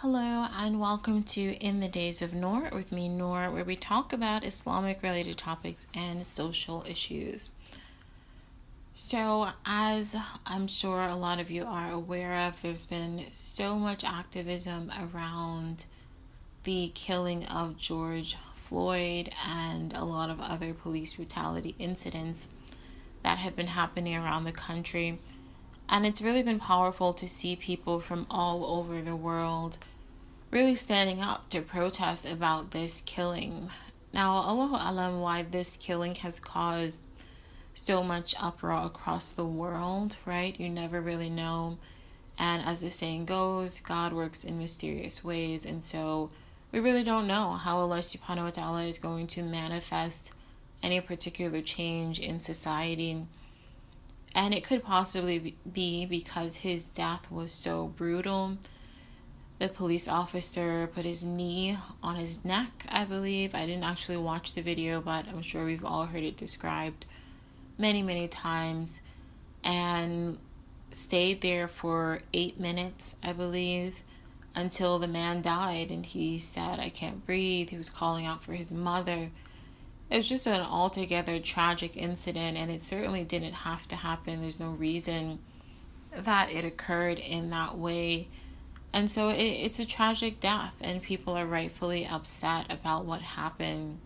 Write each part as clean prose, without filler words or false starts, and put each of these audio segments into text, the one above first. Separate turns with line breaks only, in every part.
Hello and welcome to In the Days of Noor with me, Noor, where we talk about Islamic related topics and social issues. So, as I'm sure a lot of you are aware of, there's been so much activism around the killing of George Floyd and a lot of other police brutality incidents that have been happening around the country. And it's really been powerful to see people from all over the world really standing up to protest about this killing. Now, Allahu Alam, why this killing has caused so much uproar across the world, right? You never really know. And as the saying goes, God works in mysterious ways. And so we really don't know how Allah subhanahu wa ta'ala is going to manifest any particular change in society. And it could possibly be because his death was so brutal. The police officer put his knee on his neck, I believe. I didn't actually watch the video, but I'm sure we've all heard it described many, many times. And stayed there for 8 minutes, I believe, until the man died. And he said, "I can't breathe." He was calling out for his mother. It was just an altogether tragic incident, and it certainly didn't have to happen. There's no reason that it occurred in that way. And so it's a tragic death, and people are rightfully upset about what happened.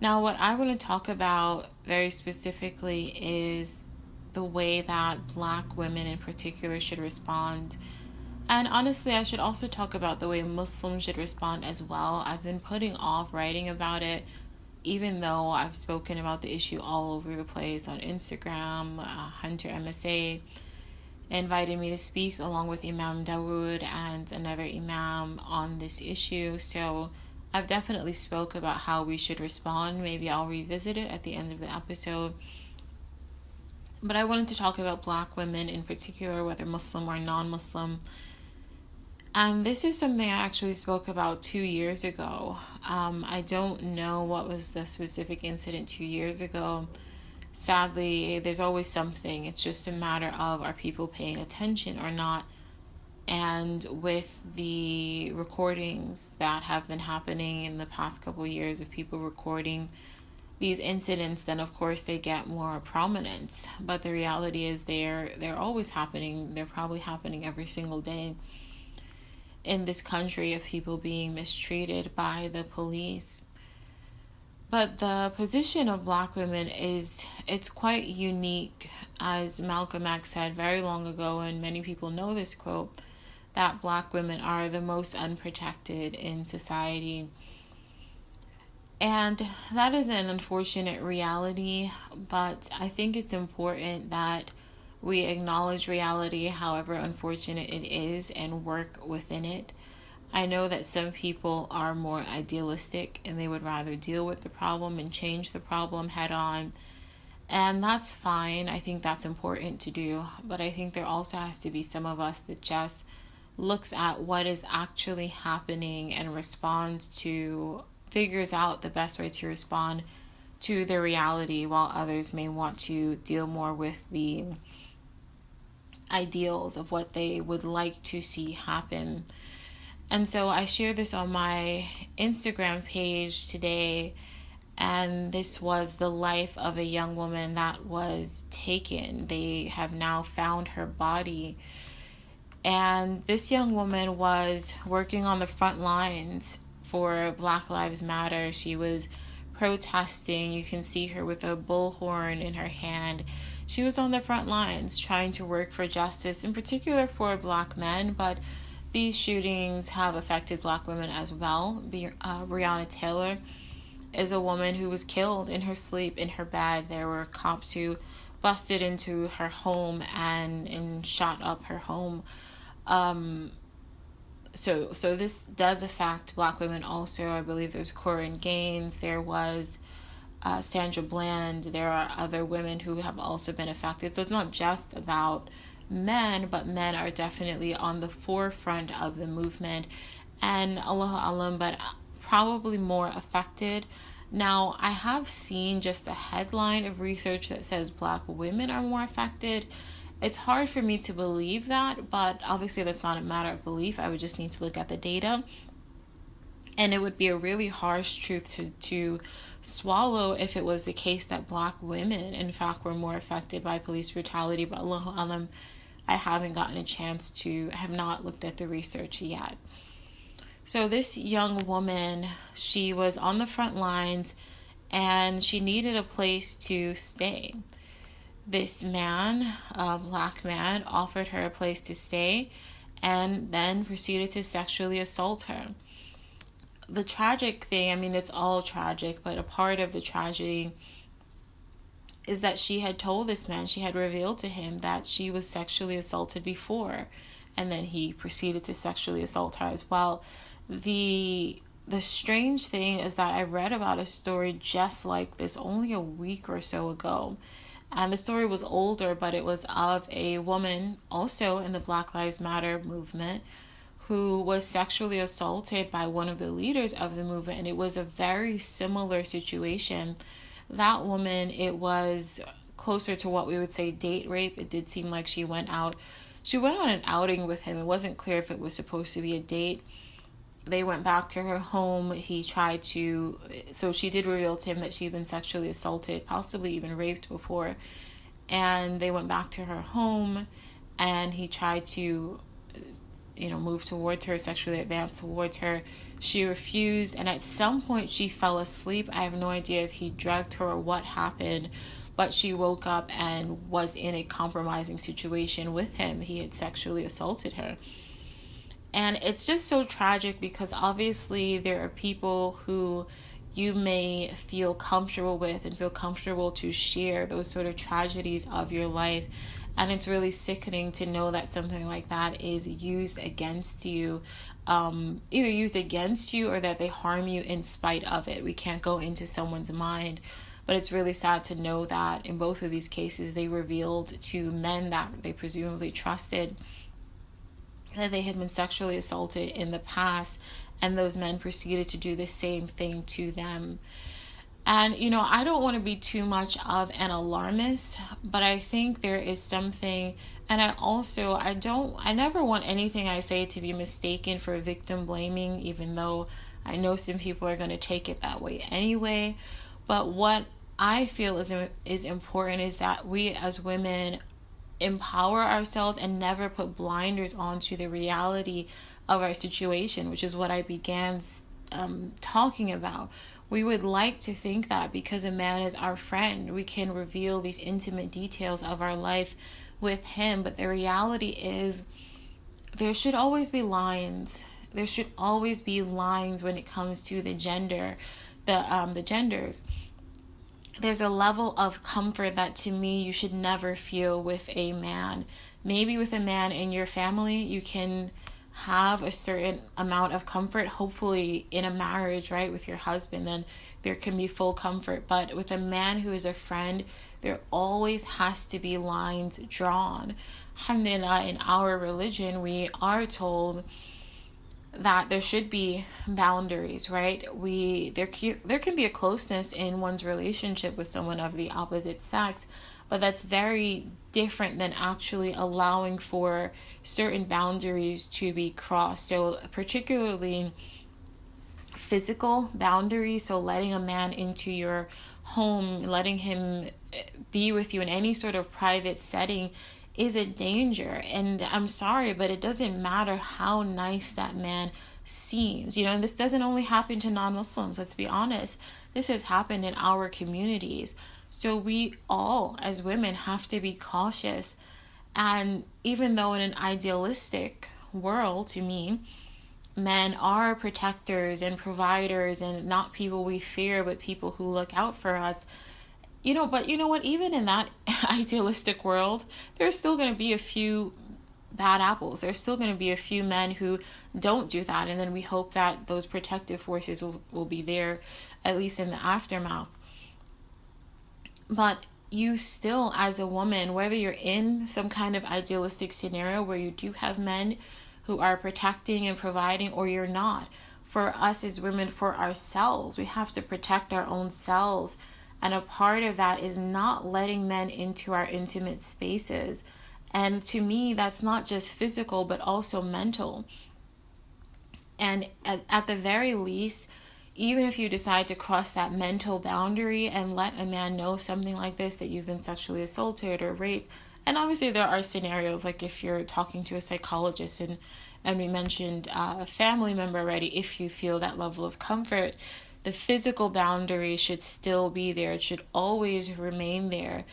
Now, what I want to talk about very specifically is the way that Black women in particular should respond. And honestly, I should also talk about the way Muslims should respond as well. I've been putting off writing about it, even though I've spoken about the issue all over the place on Instagram. Hunter MSA invited me to speak along with Imam Dawood and another Imam on this issue. So I've definitely spoke about how we should respond. Maybe I'll revisit it at the end of the episode. But I wanted to talk about Black women in particular, whether Muslim or non-Muslim. And this is something I actually spoke about 2 years ago. I don't know what was the specific incident 2 years ago. Sadly, there's always something. It's just a matter of, are people paying attention or not? And with the recordings that have been happening in the past couple of years of people recording these incidents, then of course they get more prominence. But the reality is they're always happening. They're probably happening every single day in this country, of people being mistreated by the police. But the position of Black women it's quite unique. As Malcolm X said very long ago, and many people know this quote, that Black women are the most unprotected in society. And that is an unfortunate reality, but I think it's important that we acknowledge reality, however unfortunate it is, and work within it. I know that some people are more idealistic and they would rather deal with the problem and change the problem head on. And that's fine. I think that's important to do. But I think there also has to be some of us that just looks at what is actually happening and figures out the best way to respond to the reality, while others may want to deal more with the ideals of what they would like to see happen. And so I shared this on my Instagram page today, and this was the life of a young woman that was taken. They have now found her body. And this young woman was working on the front lines for Black Lives Matter. She was protesting. You can see her with a bullhorn in her hand. She was on the front lines trying to work for justice, in particular for Black men, but these shootings have affected Black women as well. Breonna Taylor is a woman who was killed in her sleep in her bed. There were cops who busted into her home and shot up her home. So this does affect Black women also. I believe there's Corinne Gaines. There was Sandra Bland. There are other women who have also been affected. So it's not just about men, but men are definitely on the forefront of the movement, and Allahu Alam, but probably more affected. Now, I have seen just a headline of research that says Black women are more affected, It's hard for me to believe that, but obviously that's not a matter of belief. I would just need to look at the data. And it would be a really harsh truth to swallow if it was the case that Black women, in fact, were more affected by police brutality. But Allahu Alam, I haven't gotten a chance to, have not looked at the research yet. So this young woman, she was on the front lines and she needed a place to stay. This man, a Black man, offered her a place to stay and then proceeded to sexually assault her. The tragic thing, I mean, it's all tragic, but a part of the tragedy is that she had told this man, she had revealed to him that she was sexually assaulted before, and then he proceeded to sexually assault her as well. The strange thing is that I read about a story just like this only a week or so ago. And the story was older, but it was of a woman also in the Black Lives Matter movement who was sexually assaulted by one of the leaders of the movement. And it was a very similar situation. That woman, it was closer to what we would say date rape. It did seem like she went on an outing with him. It wasn't clear if it was supposed to be a date. They went back to her home. So she did reveal to him that she had been sexually assaulted, possibly even raped before. And they went back to her home and he tried to move towards her, sexually advance towards her. She refused, and at some point she fell asleep. I have no idea if he drugged her or what happened, but she woke up and was in a compromising situation with him. He had sexually assaulted her. And it's just so tragic because obviously there are people who you may feel comfortable with and feel comfortable to share those sort of tragedies of your life. And it's really sickening to know that something like that is used against you, either used against you or that they harm you in spite of it. We can't go into someone's mind, but it's really sad to know that in both of these cases, they revealed to men that they presumably trusted that they had been sexually assaulted in the past, and those men proceeded to do the same thing to them. And, I don't want to be too much of an alarmist, but I think there is something, and I never want anything I say to be mistaken for victim blaming, even though I know some people are going to take it that way anyway. But what I feel is important is that we as women empower ourselves and never put blinders onto the reality of our situation, which is what I began talking about. We would like to think that because a man is our friend, we can reveal these intimate details of our life with him. But the reality is there should always be lines. There should always be lines when it comes to the genders. There's a level of comfort that to me you should never feel with a man. Maybe with a man in your family, you can have a certain amount of comfort, hopefully in a marriage, right, with your husband, then there can be full comfort. But with a man who is a friend, there always has to be lines drawn. Alhamdulillah, in our religion, we are told that there should be boundaries, right? There can be a closeness in one's relationship with someone of the opposite sex, but that's very different than actually allowing for certain boundaries to be crossed. So particularly physical boundaries, so letting a man into your home, letting him be with you in any sort of private setting is a danger. And I'm sorry, but it doesn't matter how nice that man seems. And this doesn't only happen to non-Muslims, let's be honest. This has happened in our communities. So we all, as women, have to be cautious. And even though in an idealistic world, to me, men are protectors and providers and not people we fear, but people who look out for us, but you know what? Even in that idealistic world, there's still going to be a few bad apples. There's still going to be a few men who don't do that. And then we hope that those protective forces will be there, at least in the aftermath. But you still, as a woman, whether you're in some kind of idealistic scenario where you do have men who are protecting and providing, or you're not, for us as women, for ourselves, we have to protect our own selves. And a part of that is not letting men into our intimate spaces And to me, that's not just physical, but also mental. And at the very least, even if you decide to cross that mental boundary and let a man know something like this, that you've been sexually assaulted or raped, and obviously there are scenarios like if you're talking to a psychologist, and we mentioned a family member already, if you feel that level of comfort, the physical boundary should still be there. It should always remain there.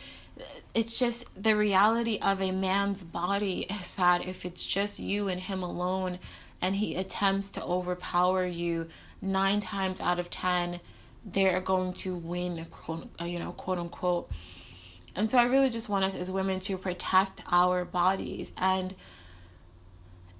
It's just the reality of a man's body is that if it's just you and him alone and he attempts to overpower you, 9 times out of 10 they're going to win, quote unquote. And so I really just want us as women to protect our bodies. And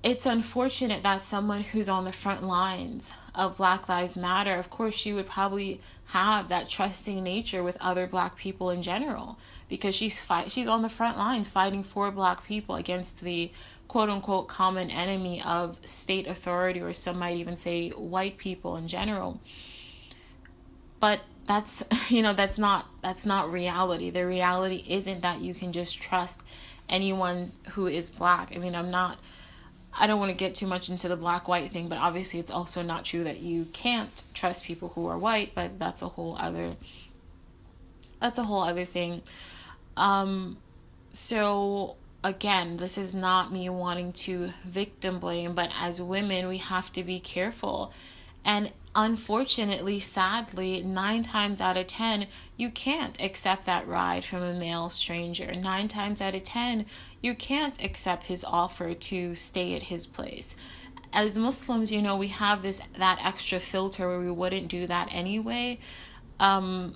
it's unfortunate that someone who's on the front lines of Black Lives Matter, of course, she would probably have that trusting nature with other Black people in general, because she's on the front lines fighting for Black people against the quote unquote common enemy of state authority, or some might even say white people in general. But that's that's not reality. The reality isn't that you can just trust anyone who is Black. I mean, I don't want to get too much into the black-white thing, but obviously it's also not true that you can't trust people who are white, but that's a whole other thing. So again, this is not me wanting to victim blame, but as women, we have to be careful. And unfortunately, sadly, 9 times out of 10, you can't accept that ride from a male stranger. 9 times out of 10, you can't accept his offer to stay at his place. As Muslims, we have that extra filter where we wouldn't do that anyway. But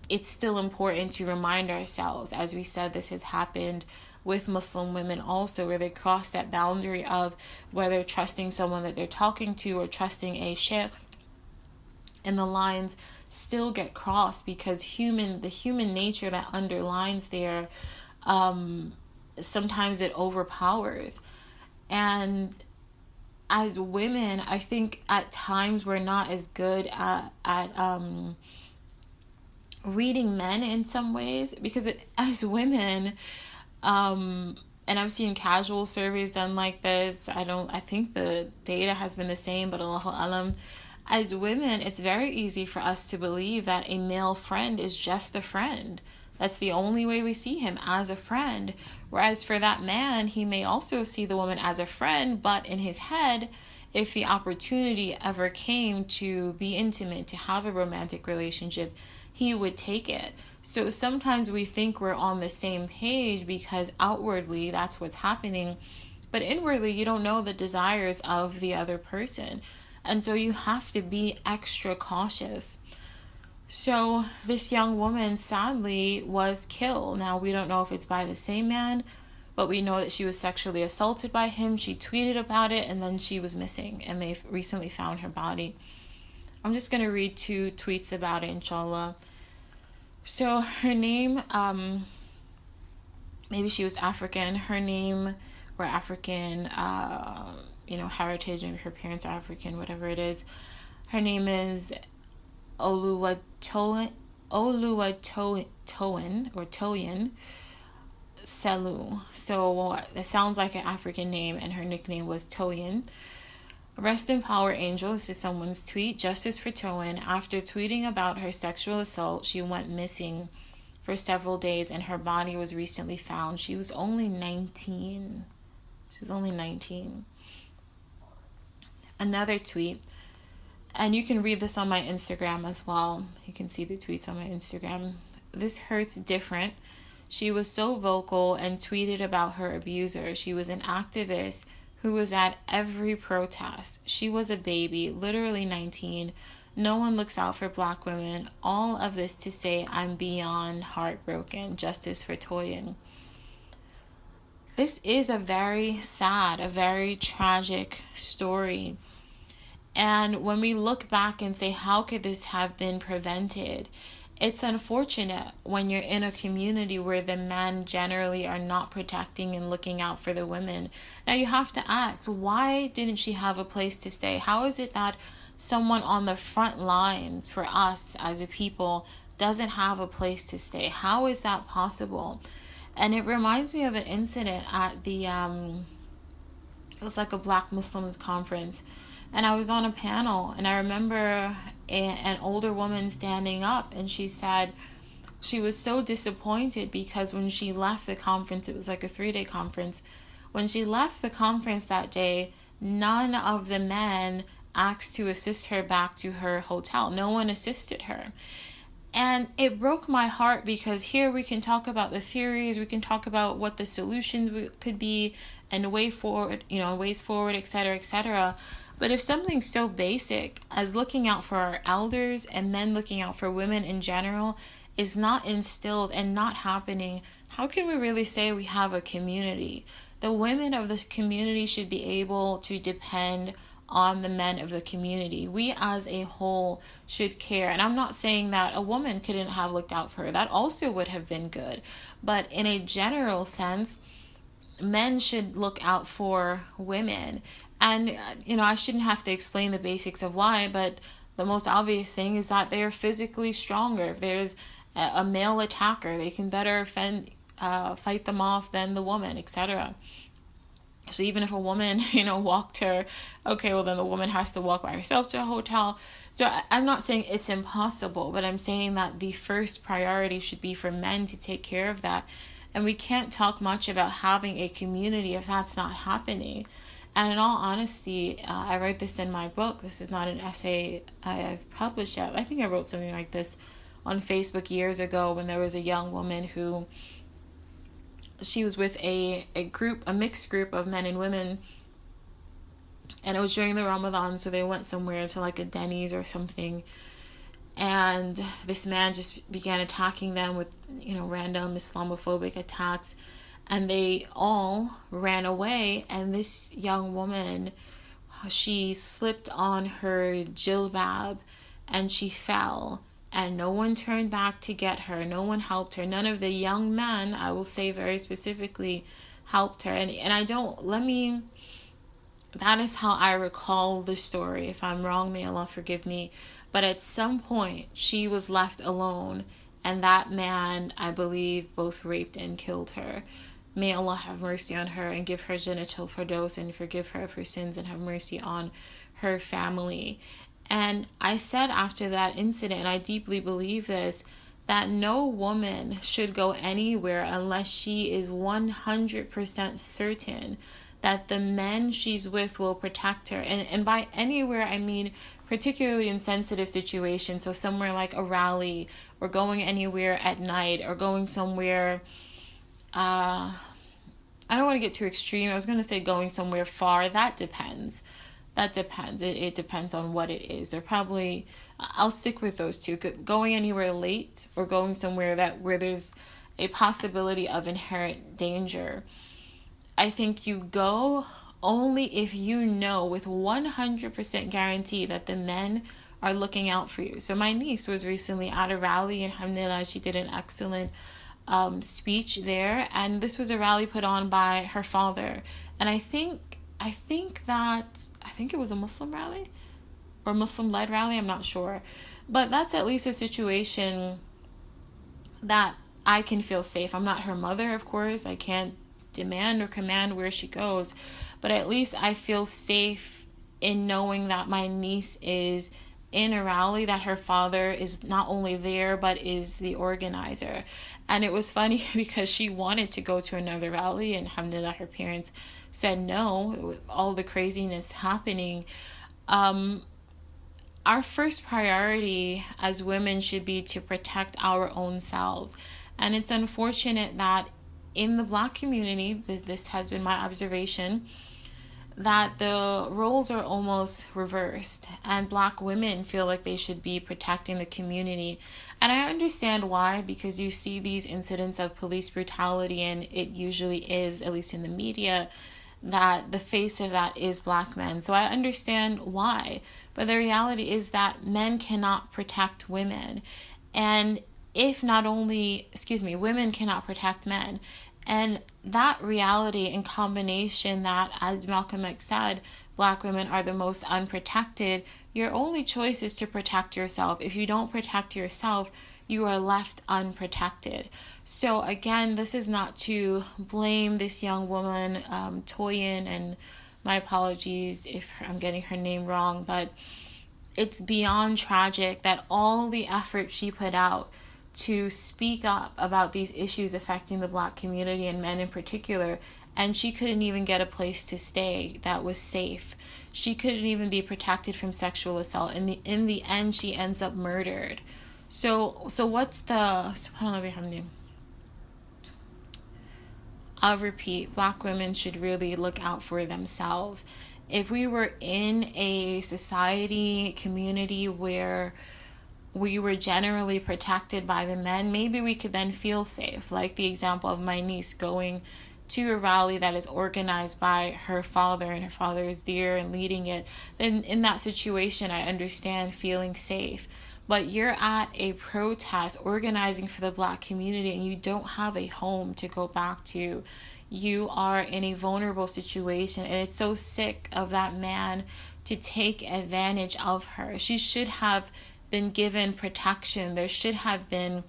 it's still important to remind ourselves, as we said, this has happened with Muslim women also, where they cross that boundary of whether trusting someone that they're talking to or trusting a sheikh, and the lines still get crossed because the human nature that underlines there, sometimes it overpowers. And as women, I think at times we're not as good at reading men in some ways, because as women, and I've seen casual surveys done like this. I think the data has been the same, but Allahu Alam. As women, it's very easy for us to believe that a male friend is just a friend. That's the only way we see him, as a friend. Whereas for that man, he may also see the woman as a friend, but in his head, if the opportunity ever came to be intimate, to have a romantic relationship, he would take it. So sometimes we think we're on the same page because outwardly that's what's happening, but inwardly you don't know the desires of the other person. And so you have to be extra cautious. So this young woman sadly was killed. Now we don't know if it's by the same man, but we know that she was sexually assaulted by him. She tweeted about it, and then she was missing, and they've recently found her body. I'm just going to read 2 tweets about it, inshallah. So her name, maybe she was African. Her name, or African, heritage, maybe her parents are African, whatever it is. Her name is Toyin Selu. So it sounds like an African name, and her nickname was Toyin. Rest in power, angel. This is someone's tweet. Justice for Toyin. After tweeting about her sexual assault, she went missing for several days, and her body was recently found. She was only 19. Another tweet. And you can read this on my Instagram as well. You can see the tweets on my Instagram. This hurts different. She was so vocal and tweeted about her abuser. She was an activist who was at every protest. She was a baby, literally 19. No one looks out for Black women. All of this to say I'm beyond heartbroken. Justice for Toyin. This is a very sad, a very tragic story. And when we look back and say, how could this have been prevented? It's unfortunate when you're in a community where the men generally are not protecting and looking out for the women. Now you have to ask, why didn't she have a place to stay? How is it that someone on the front lines for us as a people doesn't have a place to stay? How is that possible? And it reminds me of an incident at it was like a Black Muslims conference. And I was on a panel, and I remember an older woman standing up, and she said she was so disappointed because when she left the conference, it was like a 3-day conference. When she left the conference that day, none of the men asked to assist her back to her hotel. No one assisted her. And it broke my heart because here we can talk about the theories, we can talk about what the solutions could be and ways forward, etc., etc. But if something so basic as looking out for our elders and men looking out for women in general is not instilled and not happening, how can we really say we have a community? The women of this community should be able to depend on the men of the community. We as a whole should care. And I'm not saying that a woman couldn't have looked out for her. That also would have been good. But in a general sense, men should look out for women. And, I shouldn't have to explain the basics of why, but the most obvious thing is that they are physically stronger. If there's a male attacker, they can better fight them off than the woman, etc. So even if a woman, walked her, okay, well then the woman has to walk by herself to a hotel. So I'm not saying it's impossible, but I'm saying that the first priority should be for men to take care of that. And we can't talk much about having a community if that's not happening. And in all honesty, I wrote this in my book. This is not an essay I've published yet. I think I wrote something like this on Facebook years ago when there was a young woman who she was with a mixed group of men and women, and it was during the Ramadan, so they went somewhere to like a Denny's or something, and this man just began attacking them with random Islamophobic attacks, and they all ran away. And this young woman, she slipped on her jilbab and she fell. And no one turned back to get her. No one helped her. None of the young men, I will say very specifically, helped her. And that is how I recall the story. If I'm wrong, may Allah forgive me. But at some point, she was left alone. And that man, I believe, both raped and killed her. May Allah have mercy on her and give her Jannatul Firdaus and forgive her of her sins and have mercy on her family. And I said after that incident, and I deeply believe this, that no woman should go anywhere unless she is 100% certain that the men she's with will protect her. And by anywhere, I mean particularly in sensitive situations. So somewhere like a rally, or going anywhere at night, or going somewhere, I don't want to get too extreme. I was going to say going somewhere far. That depends. It depends on what it is. Or probably, I'll stick with those two. Going anywhere late, or going somewhere where there's a possibility of inherent danger. I think you go only if you know with 100% guarantee that the men are looking out for you. So my niece was recently at a rally, and alhamdulillah, she did an excellent speech there. And this was a rally put on by her father. And I think it was a Muslim rally or Muslim-led rally. I'm not sure. But that's at least a situation that I can feel safe. I'm not her mother, of course. I can't demand or command where she goes. But at least I feel safe in knowing that my niece is in a rally, that her father is not only there, but is the organizer. And it was funny because she wanted to go to another rally, and alhamdulillah, her parents said no, with all the craziness happening. Our first priority as women should be to protect our own selves. And it's unfortunate that in the Black community, this has been my observation, that the roles are almost reversed, and Black women feel like they should be protecting the community. And I understand why, because you see these incidents of police brutality, and it usually is, at least in the media, that the face of that is Black men. So I understand why. But the reality is that men cannot protect women. And women cannot protect men. And that reality in combination that, as Malcolm X said, Black women are the most unprotected, your only choice is to protect yourself. If you don't protect yourself, you are left unprotected. So again, this is not to blame this young woman, Toyin, and my apologies if I'm getting her name wrong, but it's beyond tragic that all the effort she put out to speak up about these issues affecting the Black community and men in particular, and she couldn't even get a place to stay that was safe. She couldn't even be protected from sexual assault. In the end, she ends up murdered. So what's the subhanallah. I'll repeat, Black women should really look out for themselves. If we were in a society, community where we were generally protected by the men, maybe we could then feel safe. Like the example of my niece going to a rally that is organized by her father, and her father is there and leading it. Then in that situation, I understand feeling safe. But you're at a protest organizing for the Black community and you don't have a home to go back to. You are in a vulnerable situation, and it's so sick of that man to take advantage of her. She should have been given protection. There should have been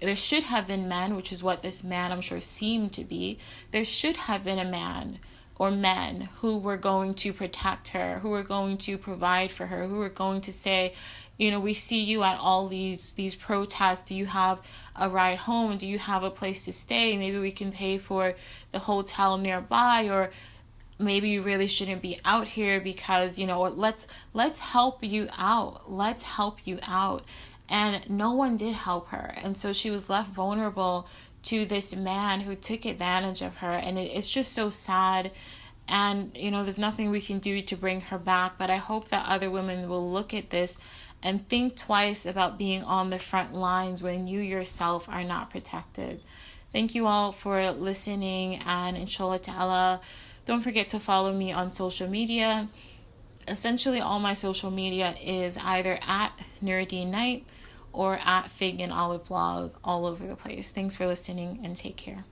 men, which is what this man, I'm sure, seemed to be. There should have been a man or men who were going to protect her, who were going to provide for her, who were going to say, we see you at all these protests. Do you have a ride home? Do you have a place to stay? Maybe we can pay for the hotel nearby, or maybe you really shouldn't be out here because, let's help you out. Let's help you out. And no one did help her. And so she was left vulnerable to this man who took advantage of her. And it's just so sad. And, there's nothing we can do to bring her back. But I hope that other women will look at this and think twice about being on the front lines when you yourself are not protected. Thank you all for listening. And inshallah ta'ala, don't forget to follow me on social media. Essentially, all my social media is either at Nuruddin Knight or at Fig and Olive Blog, all over the place. Thanks for listening and take care.